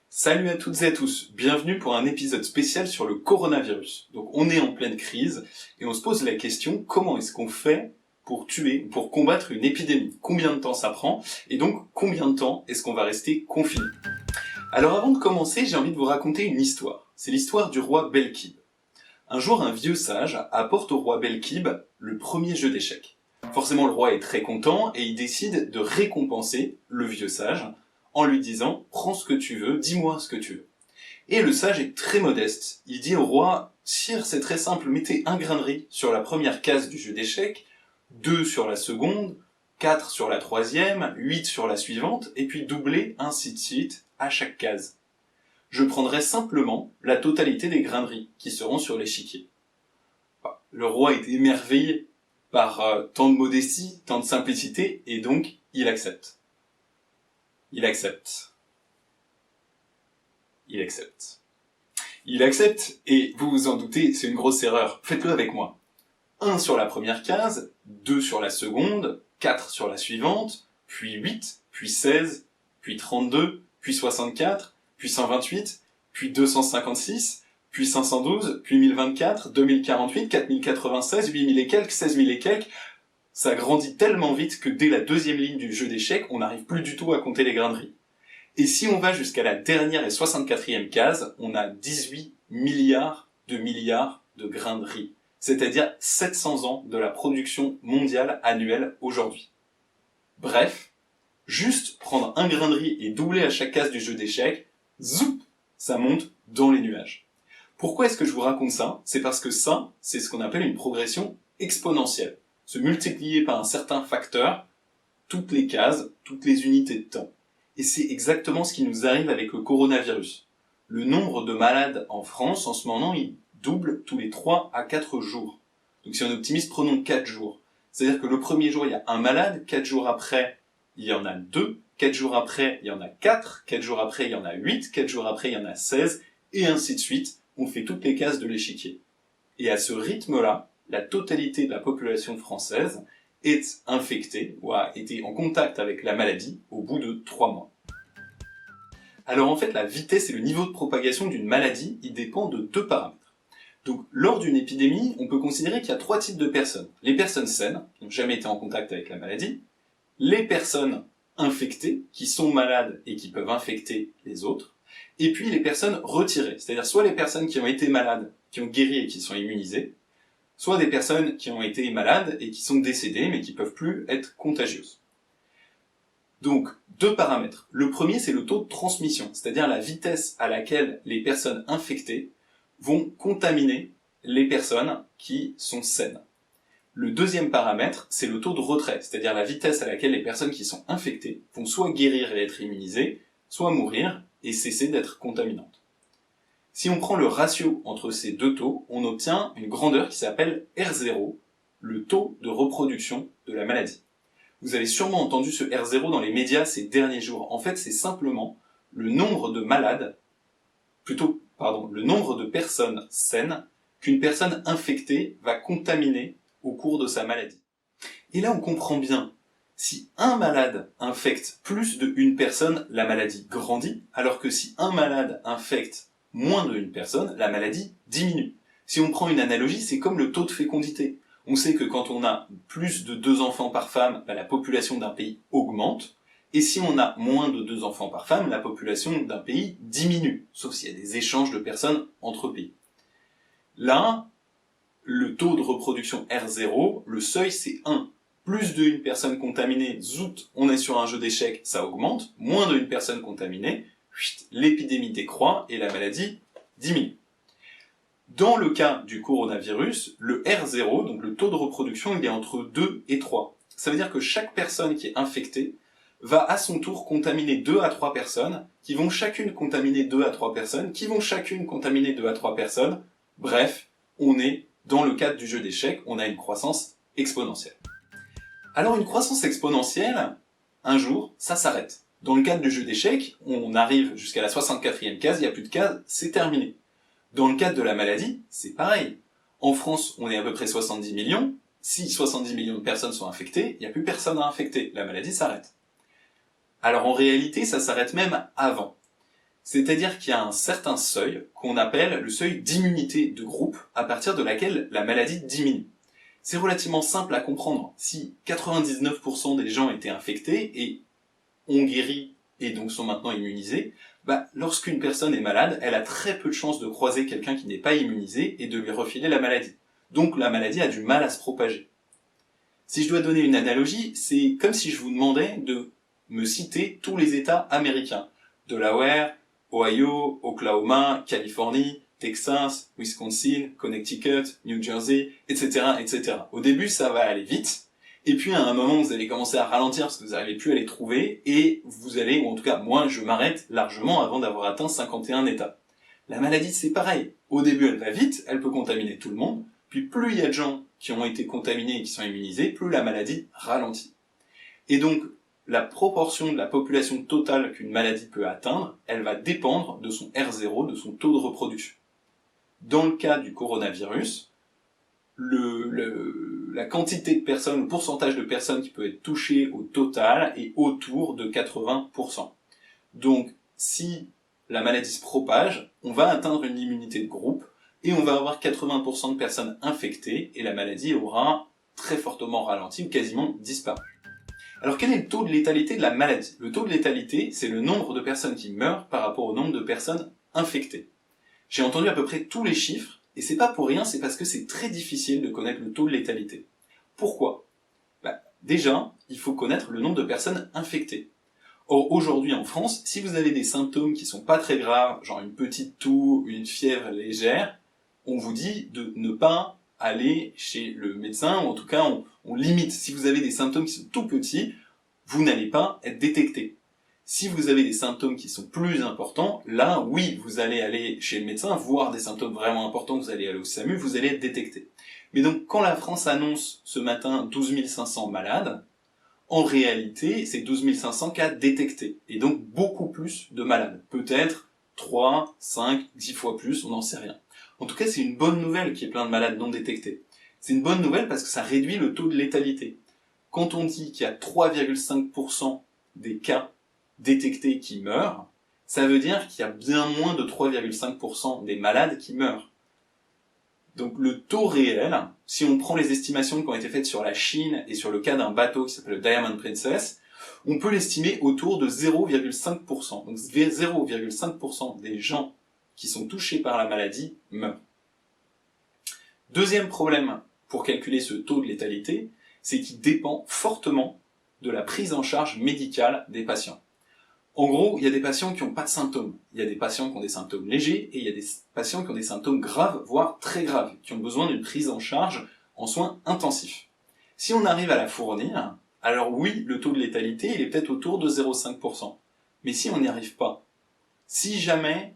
Salut à toutes et à tous, bienvenue pour un épisode spécial sur le coronavirus. Donc on est en pleine crise et on se pose la question comment est-ce qu'on fait pour combattre une épidémie? Combien de temps ça prend? Et donc combien de temps est-ce qu'on va rester confiné? Alors avant de commencer, j'ai envie de vous raconter une histoire. C'est l'histoire du roi Belkib. Un jour, un vieux sage apporte au roi Belkib le premier jeu d'échecs. Forcément, le roi est très content et il décide de récompenser le vieux sage en lui disant « Prends ce que tu veux, dis-moi ce que tu veux ». Et le sage est très modeste. Il dit au roi « Sire, c'est très simple, mettez un grain de riz sur la première case du jeu d'échecs, 2 sur la seconde, 4 sur la troisième, 8 sur la suivante, et puis doublez ainsi de suite à chaque case. Je prendrai simplement la totalité des grains de riz qui seront sur l'échiquier. » Le roi est émerveillé par tant de modestie, tant de simplicité, et donc il accepte. Il accepte, et vous vous en doutez, c'est une grosse erreur. Faites-le avec moi. 1 sur la première case, 2 sur la seconde, 4 sur la suivante, puis 8, puis 16, puis 32, puis 64, puis 128, puis 256, puis 512, puis 1024, 2048, 4096, 8000 et quelques, 16000 et quelques. Ça grandit tellement vite que dès la deuxième ligne du jeu d'échecs, on n'arrive plus du tout à compter les grains de riz. Et si on va jusqu'à la dernière et 64e case, on a 18 milliards de grains de riz. C'est-à-dire 700 ans de la production mondiale annuelle aujourd'hui. Bref, juste prendre un grain de riz et doubler à chaque case du jeu d'échecs, zoup, ça monte dans les nuages. Pourquoi est-ce que je vous raconte ça? C'est parce que ça, c'est ce qu'on appelle une progression exponentielle. Se multiplier par un certain facteur, toutes les cases, toutes les unités de temps. Et c'est exactement ce qui nous arrive avec le coronavirus. Le nombre de malades en France, en ce moment, il double tous les 3 à 4 jours. Donc si on optimise, prenons 4 jours. C'est-à-dire que le premier jour, il y a un malade, 4 jours après, il y en a 2, 4 jours après, il y en a 4, 4 jours après, il y en a 8, 4 jours après, il y en a 16, et ainsi de suite, on fait toutes les cases de l'échiquier. Et à ce rythme-là, la totalité de la population française est infectée ou a été en contact avec la maladie au bout de 3 mois. Alors en fait, la vitesse et le niveau de propagation d'une maladie, il dépend de 2 paramètres. Donc lors d'une épidémie, on peut considérer qu'il y a 3 types de personnes. Les personnes saines, qui n'ont jamais été en contact avec la maladie, les personnes infectées, qui sont malades et qui peuvent infecter les autres, et puis les personnes retirées, c'est-à-dire soit les personnes qui ont été malades, qui ont guéri et qui sont immunisées, soit des personnes qui ont été malades et qui sont décédées mais qui peuvent plus être contagieuses. Donc, 2 paramètres. Le premier, c'est le taux de transmission, c'est-à-dire la vitesse à laquelle les personnes infectées vont contaminer les personnes qui sont saines. Le deuxième paramètre, c'est le taux de retrait, c'est-à-dire la vitesse à laquelle les personnes qui sont infectées vont soit guérir et être immunisées, soit mourir et cesser d'être contaminantes. Si on prend le ratio entre ces 2 taux, on obtient une grandeur qui s'appelle R0, le taux de reproduction de la maladie. Vous avez sûrement entendu ce R0 dans les médias ces derniers jours. En fait, c'est simplement le nombre de malades, le nombre de personnes saines qu'une personne infectée va contaminer au cours de sa maladie. Et là, on comprend bien, si un malade infecte plus d'une personne, la maladie grandit, alors que si un malade infecte moins d'une personne, la maladie diminue. Si on prend une analogie, c'est comme le taux de fécondité. On sait que quand on a plus de 2 enfants par femme, la population d'un pays augmente, et si on a moins de 2 enfants par femme, la population d'un pays diminue, sauf s'il y a des échanges de personnes entre pays. Là, le taux de reproduction R0, le seuil c'est 1. Plus d'une personne contaminée, zout, on est sur un jeu d'échecs, ça augmente. Moins d'une personne contaminée, l'épidémie décroît et la maladie diminue. Dans le cas du coronavirus, le R0, donc le taux de reproduction, il est entre 2 et 3. Ça veut dire que chaque personne qui est infectée va à son tour contaminer 2 à 3 personnes, qui vont chacune contaminer 2 à 3 personnes, qui vont chacune contaminer 2 à 3 personnes. Bref, on est dans le cadre du jeu d'échecs, on a une croissance exponentielle. Alors une croissance exponentielle, un jour, ça s'arrête. Dans le cadre du jeu d'échecs, on arrive jusqu'à la 64e case, il n'y a plus de case, c'est terminé. Dans le cadre de la maladie, c'est pareil. En France, on est à peu près 70 millions. Si 70 millions de personnes sont infectées, il n'y a plus personne à infecter. La maladie s'arrête. Alors en réalité, ça s'arrête même avant. C'est-à-dire qu'il y a un certain seuil qu'on appelle le seuil d'immunité de groupe à partir de laquelle la maladie diminue. C'est relativement simple à comprendre. Si 99% des gens étaient infectés et ont guéri et donc sont maintenant immunisés, lorsqu'une personne est malade, elle a très peu de chances de croiser quelqu'un qui n'est pas immunisé et de lui refiler la maladie. Donc la maladie a du mal à se propager. Si je dois donner une analogie, c'est comme si je vous demandais de me citer tous les États américains. Delaware, Ohio, Oklahoma, Californie, Texas, Wisconsin, Connecticut, New Jersey, etc., etc. Au début, ça va aller vite, et puis à un moment, vous allez commencer à ralentir parce que vous n'arrivez plus à les trouver, et vous allez, ou en tout cas, moi, je m'arrête largement avant d'avoir atteint 51 États. La maladie, c'est pareil. Au début, elle va vite, elle peut contaminer tout le monde, puis plus il y a de gens qui ont été contaminés et qui sont immunisés, plus la maladie ralentit. Et donc, la proportion de la population totale qu'une maladie peut atteindre, elle va dépendre de son R0, de son taux de reproduction. Dans le cas du coronavirus, la quantité de personnes, le pourcentage de personnes qui peut être touchées au total est autour de 80%. Donc, si la maladie se propage, on va atteindre une immunité de groupe et on va avoir 80% de personnes infectées et la maladie aura très fortement ralenti ou quasiment disparu. Alors quel est le taux de létalité de la maladie? Le taux de létalité, c'est le nombre de personnes qui meurent par rapport au nombre de personnes infectées. J'ai entendu à peu près tous les chiffres, et c'est pas pour rien, c'est parce que c'est très difficile de connaître le taux de létalité. Pourquoi? Déjà, il faut connaître le nombre de personnes infectées. Or, aujourd'hui en France, si vous avez des symptômes qui sont pas très graves, genre une petite toux, une fièvre légère, on vous dit de ne pas aller chez le médecin, ou en tout cas, on limite. Si vous avez des symptômes qui sont tout petits, vous n'allez pas être détecté. Si vous avez des symptômes qui sont plus importants, là, oui, vous allez aller chez le médecin, voir des symptômes vraiment importants, vous allez aller au SAMU, vous allez être détecté. Mais donc, quand la France annonce ce matin 12 500 malades, en réalité, c'est 12 500 cas détectés, et donc beaucoup plus de malades. Peut-être 3, 5, 10 fois plus, on n'en sait rien. En tout cas, c'est une bonne nouvelle qu'il y ait plein de malades non détectés. C'est une bonne nouvelle parce que ça réduit le taux de létalité. Quand on dit qu'il y a 3,5% des cas détectés qui meurent, ça veut dire qu'il y a bien moins de 3,5% des malades qui meurent. Donc le taux réel, si on prend les estimations qui ont été faites sur la Chine et sur le cas d'un bateau qui s'appelle le Diamond Princess, on peut l'estimer autour de 0,5%. Donc 0,5% des gens qui sont touchés par la maladie meurent. Deuxième problème pour calculer ce taux de létalité, c'est qu'il dépend fortement de la prise en charge médicale des patients. En gros, il y a des patients qui n'ont pas de symptômes. Il y a des patients qui ont des symptômes légers et il y a des patients qui ont des symptômes graves, voire très graves, qui ont besoin d'une prise en charge en soins intensifs. Si on arrive à la fournir, alors oui, le taux de létalité, il est peut-être autour de 0,5%. Mais si on n'y arrive pas, si jamais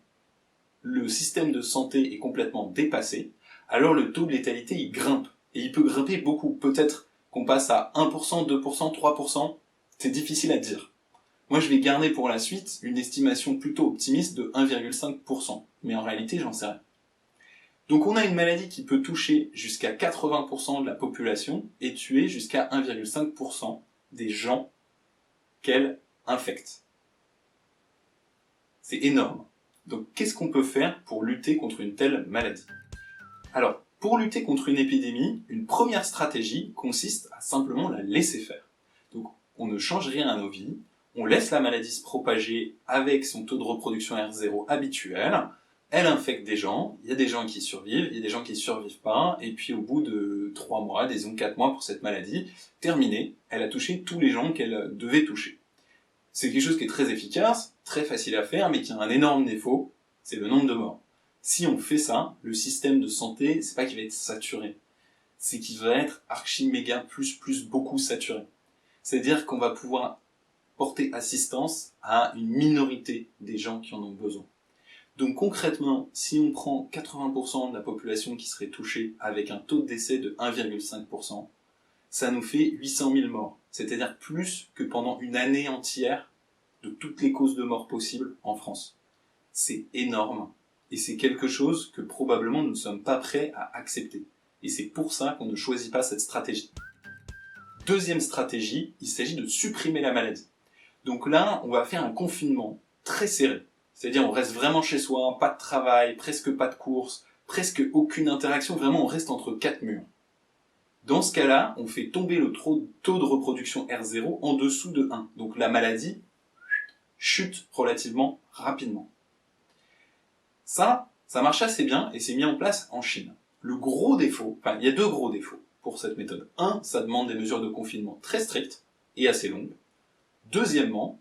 le système de santé est complètement dépassé, alors le taux de létalité, il grimpe. Et il peut grimper beaucoup. Peut-être qu'on passe à 1%, 2%, 3%. C'est difficile à dire. Moi, je vais garder pour la suite une estimation plutôt optimiste de 1,5%. Mais en réalité, j'en sais rien. Donc on a une maladie qui peut toucher jusqu'à 80% de la population et tuer jusqu'à 1,5% des gens qu'elle infecte. C'est énorme. Donc qu'est-ce qu'on peut faire pour lutter contre une telle maladie? Alors, pour lutter contre une épidémie, une première stratégie consiste à simplement la laisser faire. Donc on ne change rien à nos vies, on laisse la maladie se propager avec son taux de reproduction R0 habituel, elle infecte des gens, il y a des gens qui survivent, il y a des gens qui ne survivent pas, et puis au bout de 3 mois, disons 4 mois pour cette maladie, terminée, elle a touché tous les gens qu'elle devait toucher. C'est quelque chose qui est très efficace, très facile à faire, mais qui a un énorme défaut, c'est le nombre de morts. Si on fait ça, le système de santé, c'est pas qu'il va être saturé, c'est qu'il va être archi méga plus beaucoup saturé. C'est-à-dire qu'on va pouvoir porter assistance à une minorité des gens qui en ont besoin. Donc concrètement, si on prend 80% de la population qui serait touchée avec un taux de décès de 1,5%, ça nous fait 800 000 morts. C'est-à-dire plus que pendant une année entière de toutes les causes de mort possibles en France. C'est énorme. Et c'est quelque chose que probablement nous ne sommes pas prêts à accepter. Et c'est pour ça qu'on ne choisit pas cette stratégie. Deuxième stratégie, il s'agit de supprimer la maladie. Donc là, on va faire un confinement très serré. C'est-à-dire on reste vraiment chez soi, pas de travail, presque pas de courses, presque aucune interaction, vraiment on reste entre quatre murs. Dans ce cas-là, on fait tomber le taux de reproduction R0 en dessous de 1. Donc la maladie chute relativement rapidement. Ça marche assez bien et c'est mis en place en Chine. Le gros défaut, enfin il y a deux gros défauts pour cette méthode. Un, ça demande des mesures de confinement très strictes et assez longues. Deuxièmement,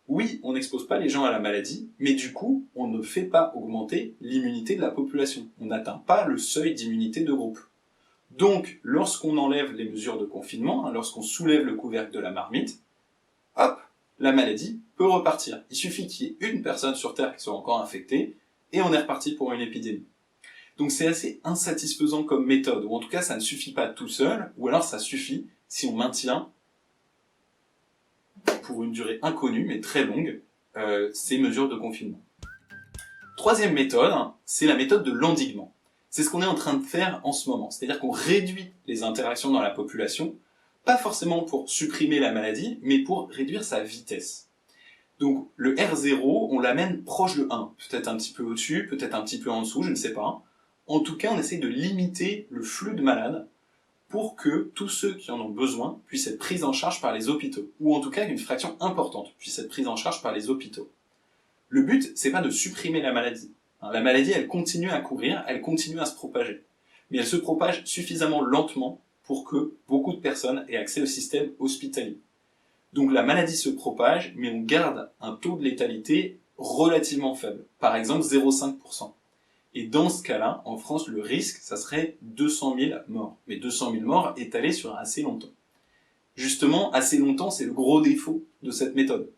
oui, on n'expose pas les gens à la maladie, mais du coup, on ne fait pas augmenter l'immunité de la population. On n'atteint pas le seuil d'immunité de groupe. Donc, lorsqu'on enlève les mesures de confinement, lorsqu'on soulève le couvercle de la marmite, hop, la maladie peut repartir. Il suffit qu'il y ait une personne sur Terre qui soit encore infectée, et on est reparti pour une épidémie. Donc c'est assez insatisfaisant comme méthode, ou en tout cas ça ne suffit pas tout seul, ou alors ça suffit si on maintient, pour une durée inconnue, mais très longue, ces mesures de confinement. Troisième méthode, c'est la méthode de l'endiguement. C'est ce qu'on est en train de faire en ce moment, c'est-à-dire qu'on réduit les interactions dans la population, pas forcément pour supprimer la maladie, mais pour réduire sa vitesse. Donc le R0, on l'amène proche de 1, peut-être un petit peu au-dessus, peut-être un petit peu en dessous, je ne sais pas. En tout cas, on essaie de limiter le flux de malades pour que tous ceux qui en ont besoin puissent être pris en charge par les hôpitaux, ou en tout cas qu'une fraction importante puisse être prise en charge par les hôpitaux. Le but, c'est pas de supprimer la maladie. La maladie, elle continue à courir, elle continue à se propager. Mais elle se propage suffisamment lentement pour que beaucoup de personnes aient accès au système hospitalier. Donc la maladie se propage, mais on garde un taux de létalité relativement faible, par exemple 0,5%. Et dans ce cas-là, en France, le risque, ça serait 200 000 morts. Mais 200 000 morts étalés sur assez longtemps. Justement, assez longtemps, c'est le gros défaut de cette méthode.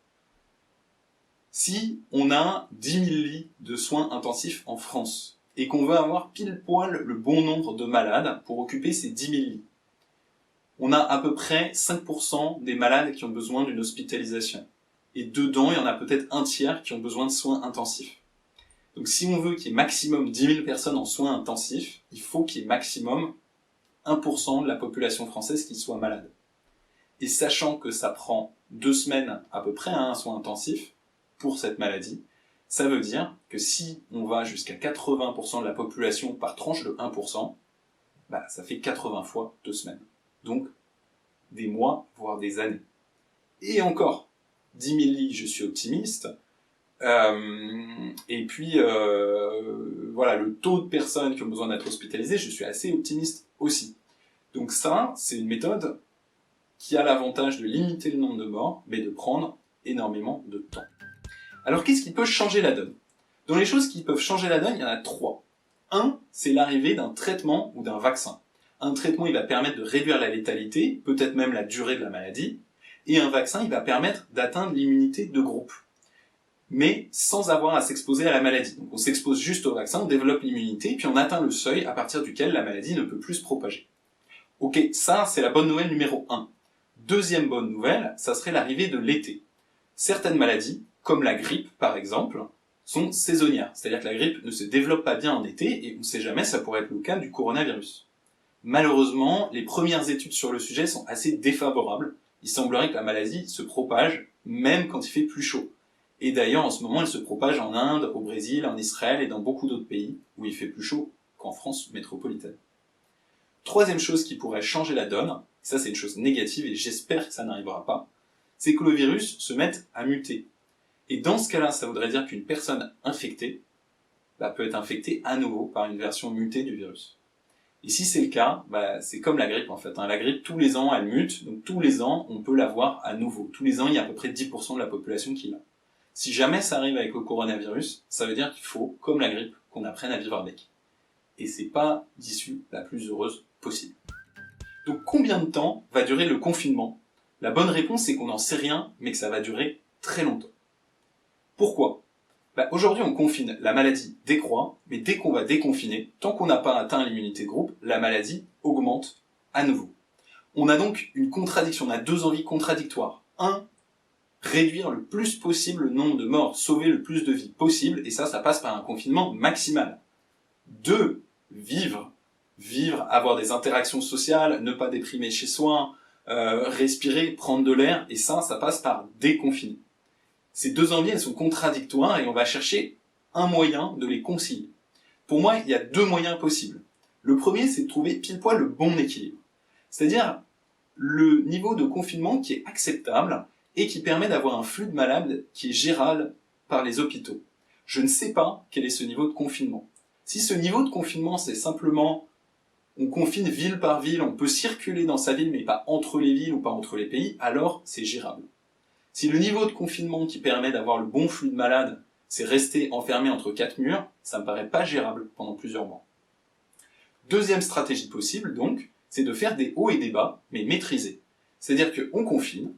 Si on a 10 000 lits de soins intensifs en France, et qu'on veut avoir pile poil le bon nombre de malades pour occuper ces 10 000 lits, on a à peu près 5% des malades qui ont besoin d'une hospitalisation. Et dedans, il y en a peut-être un tiers qui ont besoin de soins intensifs. Donc si on veut qu'il y ait maximum 10 000 personnes en soins intensifs, il faut qu'il y ait maximum 1% de la population française qui soit malade. Et sachant que ça prend 2 semaines à peu près un soin intensif pour cette maladie, ça veut dire que si on va jusqu'à 80% de la population par tranche de 1%, ça fait 80 fois 2 semaines. Donc des mois, voire des années. Et encore, 10 000 lits, je suis optimiste. Et puis, voilà, le taux de personnes qui ont besoin d'être hospitalisées, je suis assez optimiste aussi. Donc ça, c'est une méthode qui a l'avantage de limiter le nombre de morts, mais de prendre énormément de temps. Alors qu'est-ce qui peut changer la donne? Dans les choses qui peuvent changer la donne, il y en a 3. Un, c'est l'arrivée d'un traitement ou d'un vaccin. Un traitement, il va permettre de réduire la létalité, peut-être même la durée de la maladie, et un vaccin, il va permettre d'atteindre l'immunité de groupe, mais sans avoir à s'exposer à la maladie. Donc on s'expose juste au vaccin, on développe l'immunité, puis on atteint le seuil à partir duquel la maladie ne peut plus se propager. Ok, ça c'est la bonne nouvelle numéro 1. Deuxième bonne nouvelle, ça serait l'arrivée de l'été. Certaines maladies, comme la grippe par exemple, sont saisonnières, c'est-à-dire que la grippe ne se développe pas bien en été, et on ne sait jamais, ça pourrait être le cas du coronavirus. Malheureusement, les premières études sur le sujet sont assez défavorables. Il semblerait que la maladie se propage même quand il fait plus chaud. Et d'ailleurs, en ce moment, elle se propage en Inde, au Brésil, en Israël et dans beaucoup d'autres pays où il fait plus chaud qu'en France métropolitaine. Troisième chose qui pourrait changer la donne, ça c'est une chose négative et j'espère que ça n'arrivera pas, c'est que le virus se mette à muter. Et dans ce cas-là, ça voudrait dire qu'une personne infectée peut être infectée à nouveau par une version mutée du virus. Et si c'est le cas, c'est comme la grippe en fait. La grippe, tous les ans, elle mute, donc tous les ans, on peut l'avoir à nouveau. Tous les ans, il y a à peu près 10% de la population qui l'a. Si jamais ça arrive avec le coronavirus, ça veut dire qu'il faut, comme la grippe, qu'on apprenne à vivre avec. Et c'est pas l'issue la plus heureuse possible. Donc combien de temps va durer le confinement? La bonne réponse c'est qu'on n'en sait rien, mais que ça va durer très longtemps. Pourquoi? Aujourd'hui on confine, la maladie décroît, mais dès qu'on va déconfiner, tant qu'on n'a pas atteint l'immunité de groupe, la maladie augmente à nouveau. On a donc une contradiction, on a deux envies contradictoires. Un, réduire le plus possible le nombre de morts, sauver le plus de vies possible, et ça passe par un confinement maximal. 2, vivre, avoir des interactions sociales, ne pas déprimer chez soi, respirer, prendre de l'air, et ça passe par déconfiner. Ces deux envies, elles sont contradictoires et on va chercher un moyen de les concilier. Pour moi, il y a deux moyens possibles. Le premier, c'est de trouver pile poil le bon équilibre. C'est-à-dire le niveau de confinement qui est acceptable et qui permet d'avoir un flux de malades qui est gérable par les hôpitaux. Je ne sais pas quel est ce niveau de confinement. Si ce niveau de confinement, c'est simplement on confine ville par ville, on peut circuler dans sa ville mais pas entre les villes ou pas entre les pays, alors c'est gérable. Si le niveau de confinement qui permet d'avoir le bon flux de malades, c'est rester enfermé entre quatre murs, ça me paraît pas gérable pendant plusieurs mois. Deuxième stratégie possible, donc, c'est de faire des hauts et des bas, mais maîtrisés. C'est-à-dire qu'on confine,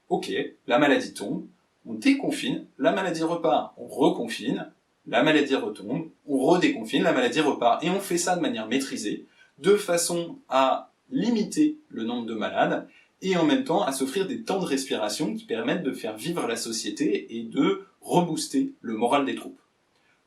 ok, la maladie tombe, on déconfine, la maladie repart, on reconfine, la maladie retombe, on redéconfine, la maladie repart, et on fait ça de manière maîtrisée, de façon à limiter le nombre de malades, et en même temps à s'offrir des temps de respiration qui permettent de faire vivre la société et de rebooster le moral des troupes.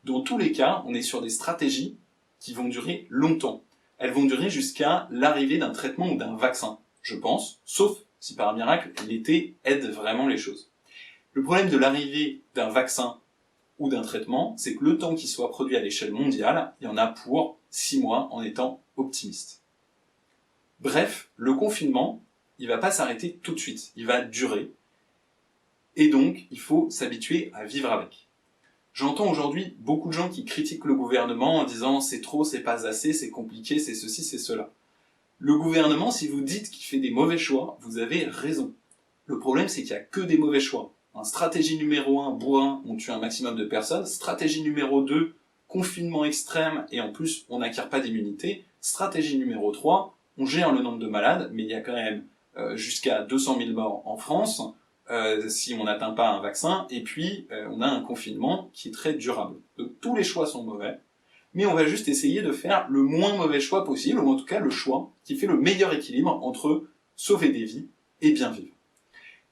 Dans tous les cas, on est sur des stratégies qui vont durer longtemps. Elles vont durer jusqu'à l'arrivée d'un traitement ou d'un vaccin, je pense, sauf si par miracle l'été aide vraiment les choses. Le problème de l'arrivée d'un vaccin ou d'un traitement, c'est que le temps qui soit produit à l'échelle mondiale, il y en a pour 6 mois en étant optimiste. Bref, le confinement, il va pas s'arrêter tout de suite, il va durer, et donc il faut s'habituer à vivre avec. J'entends aujourd'hui beaucoup de gens qui critiquent le gouvernement en disant c'est trop, c'est pas assez, c'est compliqué, c'est ceci, c'est cela. Le gouvernement, si vous dites qu'il fait des mauvais choix, vous avez raison. Le problème, c'est qu'il n'y a que des mauvais choix. Stratégie numéro 1, bourrin, on tue un maximum de personnes. Stratégie numéro 2, confinement extrême et en plus on n'acquiert pas d'immunité. Stratégie numéro 3, on gère le nombre de malades, mais il y a quand même jusqu'à 200 000 morts en France si on n'atteint pas un vaccin, et puis on a un confinement qui est très durable. Donc tous les choix sont mauvais, mais on va juste essayer de faire le moins mauvais choix possible, ou en tout cas le choix qui fait le meilleur équilibre entre sauver des vies et bien vivre.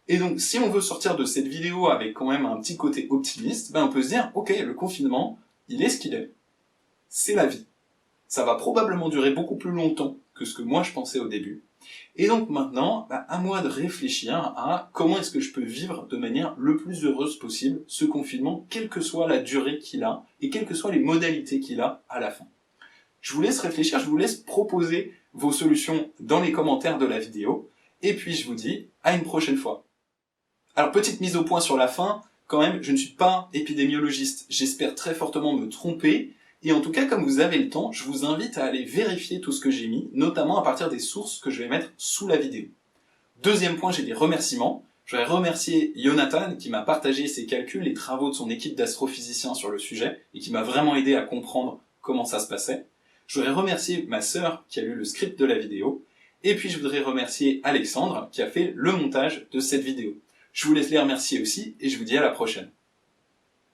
Et donc, si on veut sortir de cette vidéo avec quand même un petit côté optimiste, ben on peut se dire, ok, le confinement, il est ce qu'il est. C'est la vie. Ça va probablement durer beaucoup plus longtemps que ce que moi je pensais au début. Et donc maintenant, ben, à moi de réfléchir à comment est-ce que je peux vivre de manière le plus heureuse possible ce confinement, quelle que soit la durée qu'il a et quelles que soient les modalités qu'il a à la fin. Je vous laisse réfléchir, je vous laisse proposer vos solutions dans les commentaires de la vidéo, et puis je vous dis à une prochaine fois. Alors, petite mise au point sur la fin, quand même, je ne suis pas épidémiologiste. J'espère très fortement me tromper. Et en tout cas, comme vous avez le temps, je vous invite à aller vérifier tout ce que j'ai mis, notamment à partir des sources que je vais mettre sous la vidéo. Deuxième point, j'ai des remerciements. Je voudrais remercier Jonathan qui m'a partagé ses calculs et travaux de son équipe d'astrophysiciens sur le sujet et qui m'a vraiment aidé à comprendre comment ça se passait. Je voudrais remercier ma sœur qui a lu le script de la vidéo. Et puis, je voudrais remercier Alexandre qui a fait le montage de cette vidéo. Je vous laisse les remercier aussi et je vous dis à la prochaine.